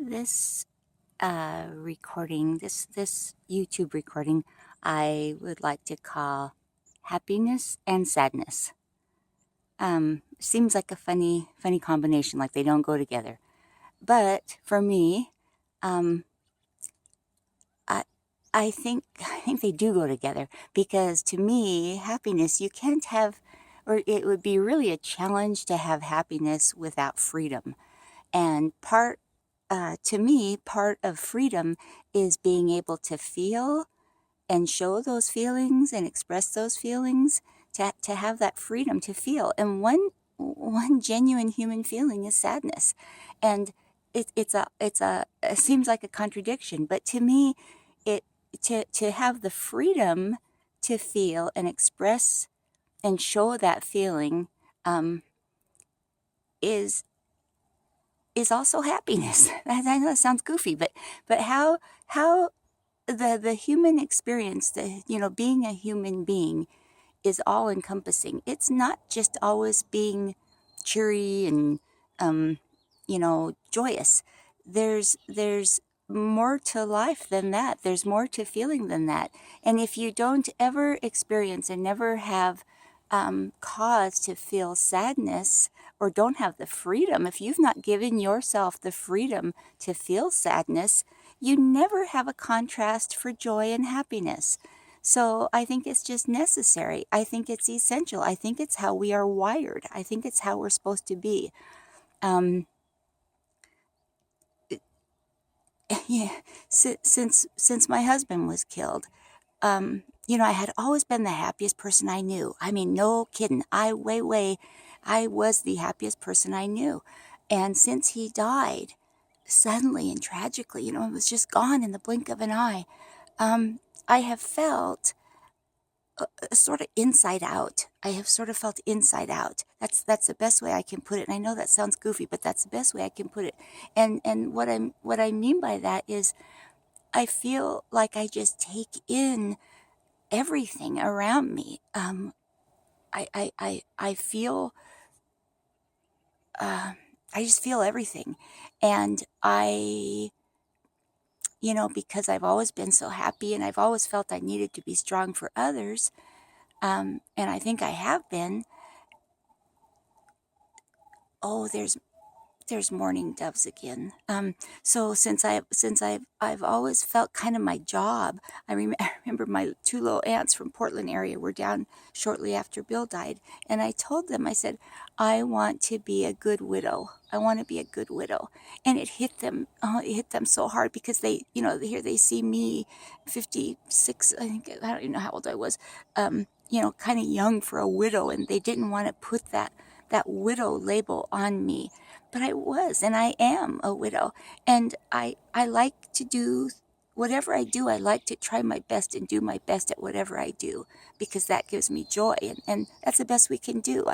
This recording, this YouTube recording, I would like to call happiness and sadness. Seems like a funny combination, like they don't go together. But for me, um, I I think they do go together because to me, happiness you can't have, or it would be really a challenge to have happiness without freedom. And to me, part of freedom is being able to feel and show those feelings and express those feelings, to have that freedom to feel. And one genuine human feeling is sadness. And it seems like a contradiction, but to me, it to have the freedom to feel and express and show that feeling um, is is also happiness. I know it sounds goofy, but how the human experience, being a human being is all encompassing. It's not just always being cheery and joyous. There's more to life than that. There's more to feeling than that. And if you don't ever experience and never have cause to feel sadness, or don't have the freedom, if you've not given yourself the freedom to feel sadness, you never have a contrast for joy and happiness. So I think it's just necessary. I think it's essential. I think it's how we are wired. I think it's how we're supposed to be. Um, yeah, since my husband was killed, I had always been the happiest person I knew. I mean, no kidding. I was the happiest person I knew. And since he died, suddenly and tragically, it was just gone in the blink of an eye. I have felt sort of inside out. I have sort of felt inside out. That's the best way I can put it. And I know that sounds goofy, but that's the best way I can put it. And what I mean by that is I feel like I just take in everything around me. I feel, I just feel everything. And because I've always been so happy and I've always felt I needed to be strong for others, and I think I have been. Oh, there's mourning doves again. So since I've always felt kind of my job. I remember my two little aunts from Portland area were down shortly after Bill died, and I told them, I said, I want to be a good widow. I want to be a good widow, and it hit them. It hit them so hard because they, here they see me, 56. I think I don't even know how old I was. Kind of young for a widow, and they didn't want to put that widow label on me. But I was, and I am a widow. And I like to do whatever I do. I like to try my best and do my best at whatever I do because that gives me joy. And that's the best we can do.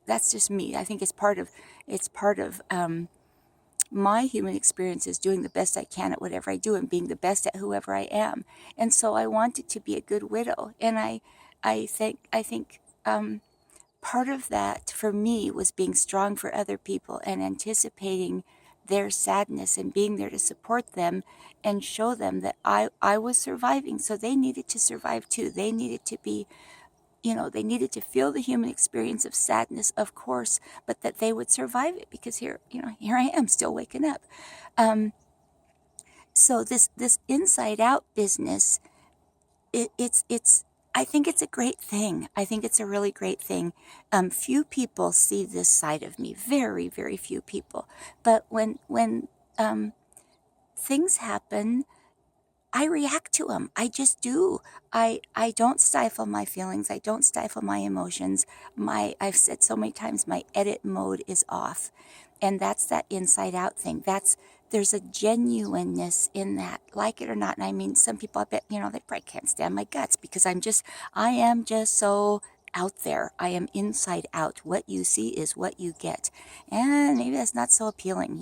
That's just me. I think it's part of my human experience is doing the best I can at whatever I do and being the best at whoever I am. And so I wanted to be a good widow. And I think part of that for me was being strong for other people and anticipating their sadness and being there to support them and show them that I was surviving. So they needed to survive too. They needed to be, they needed to feel the human experience of sadness, of course, but that they would survive it because here I am still waking up. Um, so this inside out business, it's I think it's a great thing. I think it's a really great thing. Few people see this side of me, very, very few people. But when things happen, I react to them. I just do. I don't stifle my feelings. I don't stifle my emotions. I've said so many times my edit mode is off. And that's that inside out thing. There's a genuineness in that, like it or not. And I mean, some people, I bet, they probably can't stand my guts because I am just so out there. I am inside out. What you see is what you get. And maybe that's not so appealing.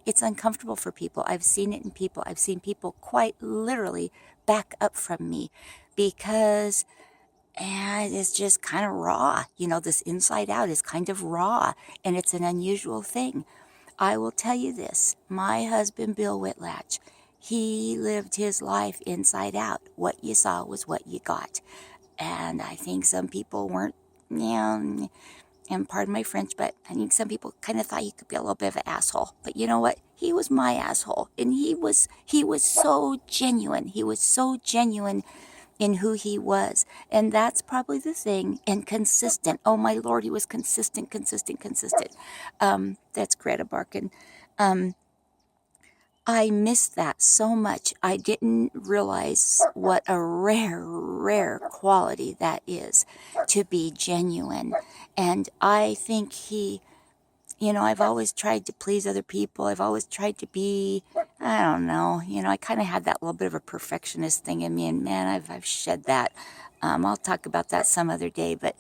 It's uncomfortable for people. I've seen it in people. I've seen people quite literally back up from me because it's just kind of raw. This inside out is kind of raw and it's an unusual thing. I will tell you this, my husband, Bill Whitlatch, he lived his life inside out. What you saw was what you got. And I think some people weren't, and pardon my French, but I think some people kind of thought he could be a little bit of an asshole. But you know what? He was my asshole. And he was so genuine. He was so genuine in who he was. And that's probably the thing. And consistent. Oh my Lord, he was consistent. That's Greta Barkin. I missed that so much. I didn't realize what a rare quality that is, to be genuine. And I think I've always tried to please other people. I've always tried to be, I don't know, I kind of had that little bit of a perfectionist thing in me. And man, I've shed that. I'll talk about that some other day, but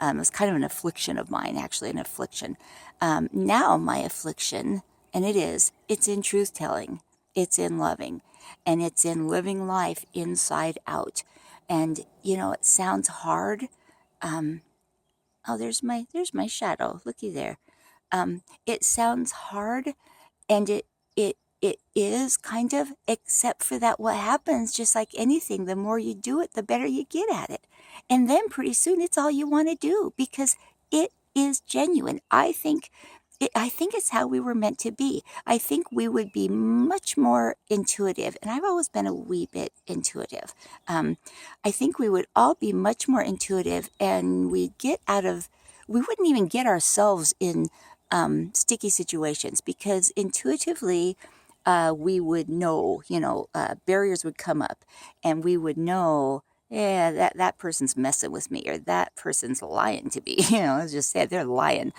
it was kind of an affliction of mine, actually, an affliction. Now my affliction, and it's in truth telling, it's in loving, and it's in living life inside out. And, it sounds hard. Oh, there's my shadow. Looky there. It sounds hard, and it is kind of, except for that what happens, just like anything, the more you do it, the better you get at it. And then pretty soon it's all you want to do, because it is genuine. I think it's how we were meant to be. I think we would be much more intuitive, and I've always been a wee bit intuitive. I think we would all be much more intuitive, and we wouldn't even get ourselves in sticky situations, because intuitively we would know, barriers would come up, and we would know, yeah, that person's messing with me, or that person's lying to me. Let's just say they're lying.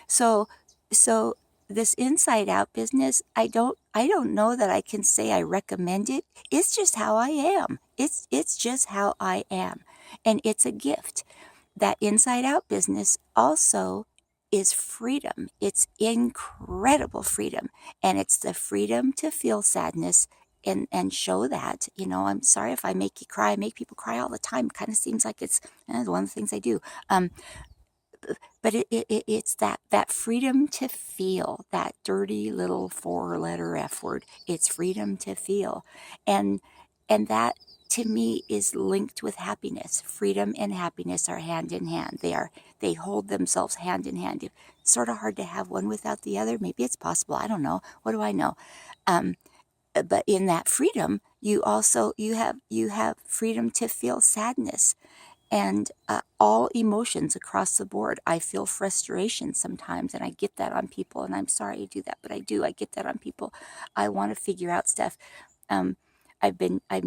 So this inside out business, I don't know that I can say I recommend it. It's just how I am. It's just how I am, and it's a gift. That inside out business also is freedom. It's incredible freedom, and it's the freedom to feel sadness and show that. I'm sorry if I make you cry. I make people cry all the time. Kind of seems like it's one of the things I do. But it's that freedom to feel, that dirty little 4-letter F word. It's freedom to feel, and that, to me, is linked with happiness. Freedom and happiness are hand in hand. They hold themselves hand in hand. It's sort of hard to have one without the other. Maybe it's possible. I don't know. What do I know? But in that freedom, you have freedom to feel sadness, and all emotions across the board. I feel frustration sometimes, and I get that on people, and I'm sorry I do that, but I do. I get that on people. I want to figure out stuff. I'm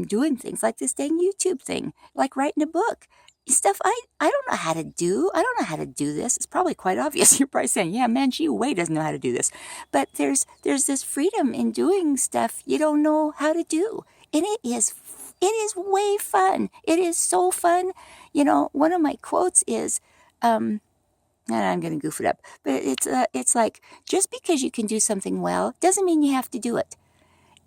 doing things like this dang YouTube thing, like writing a book. Stuff I don't know how to do. I don't know how to do this. It's probably quite obvious. You're probably saying, yeah, man, she way doesn't know how to do this. But there's this freedom in doing stuff you don't know how to do. And it is way fun. It is so fun. One of my quotes is, and I'm going to goof it up, but it's like, just because you can do something well doesn't mean you have to do it.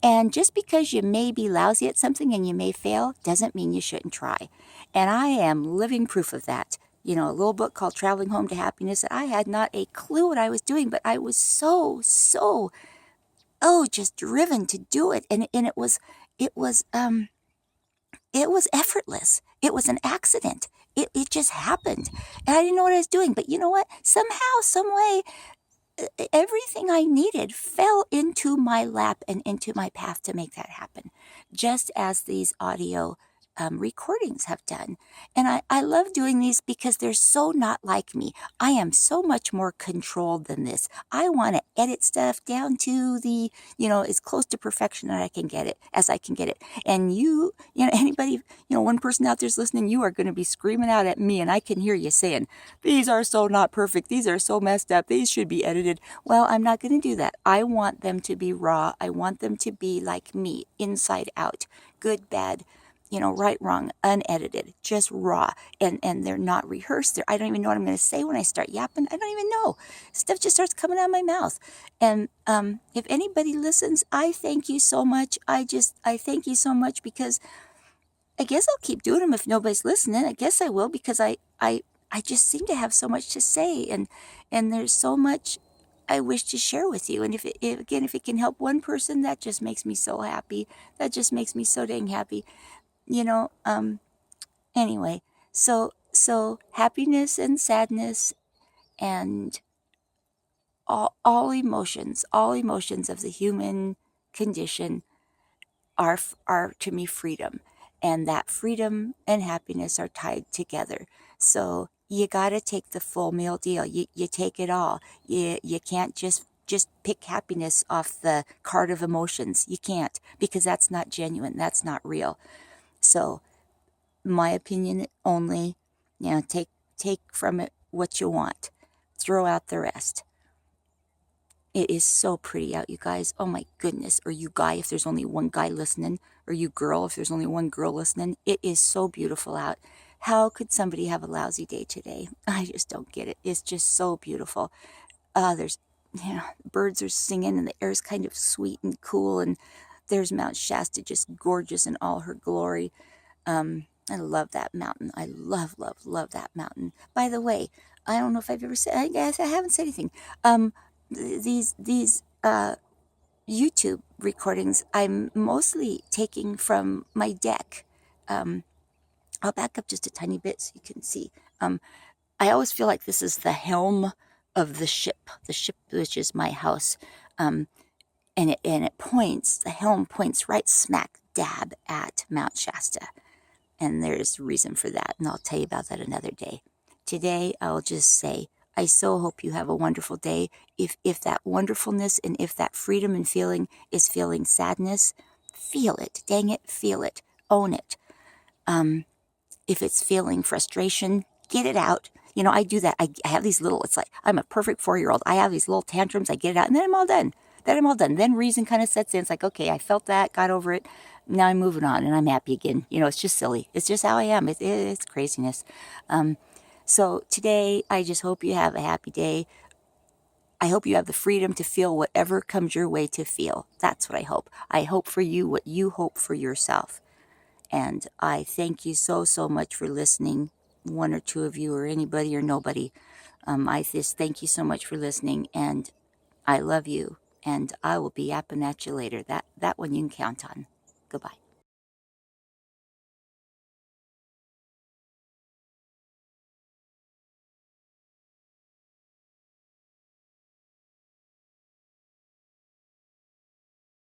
And just because you may be lousy at something and you may fail doesn't mean you shouldn't try. And I am living proof of that. A little book called Traveling Home to Happiness. I had not a clue what I was doing, but I was so, just driven to do it. And it was effortless. It was an accident. It just happened. And I didn't know what I was doing. But you know what? Somehow, some way, everything I needed fell into my lap and into my path to make that happen, just as these audio recordings have done. And I love doing these because they're so not like me. I am so much more controlled than this. I want to edit stuff down to the, as close to perfection as I can get it. And anybody, one person out there's listening, you are going to be screaming out at me, and I can hear you saying, these are so not perfect. These are so messed up. These should be edited. Well, I'm not going to do that. I want them to be raw. I want them to be like me, inside out, good, bad, right, wrong, unedited, just raw, and they're not rehearsed. I don't even know what I'm going to say when I start yapping. I don't even know. Stuff just starts coming out of my mouth. And if anybody listens, I thank you so much. I thank you so much, because I guess I'll keep doing them if nobody's listening. I guess I will, because I just seem to have so much to say, and there's so much. I wish to share with you. And if it can help one person, that just makes me so happy. That just makes me so dang happy. You know, anyway, so happiness and sadness and all emotions of the human condition are to me freedom, and that freedom and happiness are tied together. So you got to take the full meal deal. You take it all. You can't just pick happiness off the card of emotions. You can't, because that's not genuine. That's not real. So my opinion only, take from it what you want. Throw out the rest. It is so pretty out, you guys. Oh my goodness. Or you guy, if there's only one guy listening. Or you girl, if there's only one girl listening. It is so beautiful out. How could somebody have a lousy day today? I just don't get it. It's just so beautiful. There's, birds are singing and the air's kind of sweet and cool. And there's Mount Shasta, just gorgeous in all her glory. I love that mountain. I love, love, love that mountain. By the way, I don't know if I've ever said, I guess I haven't said anything. These YouTube recordings I'm mostly taking from my deck. I'll back up just a tiny bit so you can see. I always feel like this is the helm of the ship which is my house. And it points, the helm points right smack dab at Mount Shasta. And there's reason for that, and I'll tell you about that another day. Today, I'll just say, I so hope you have a wonderful day. If that wonderfulness and if that freedom and feeling is feeling sadness, feel it. Dang it, feel it. Own it. If it's feeling frustration, get it out. I do that. I have these little, it's like, I'm a perfect 4-year-old. I have these little tantrums. I get it out, and then I'm all done. Then reason kind of sets in. It's like, okay, I felt that, got over it. Now I'm moving on, and I'm happy again. It's just silly. It's just how I am. It's craziness. So today, I just hope you have a happy day. I hope you have the freedom to feel whatever comes your way to feel. That's what I hope. I hope for you what you hope for yourself. And I thank you so, so much for listening. One or two of you, or anybody or nobody. I just thank you so much for listening, and I love you. And I will be yapping at you later. That one you can count on. Goodbye.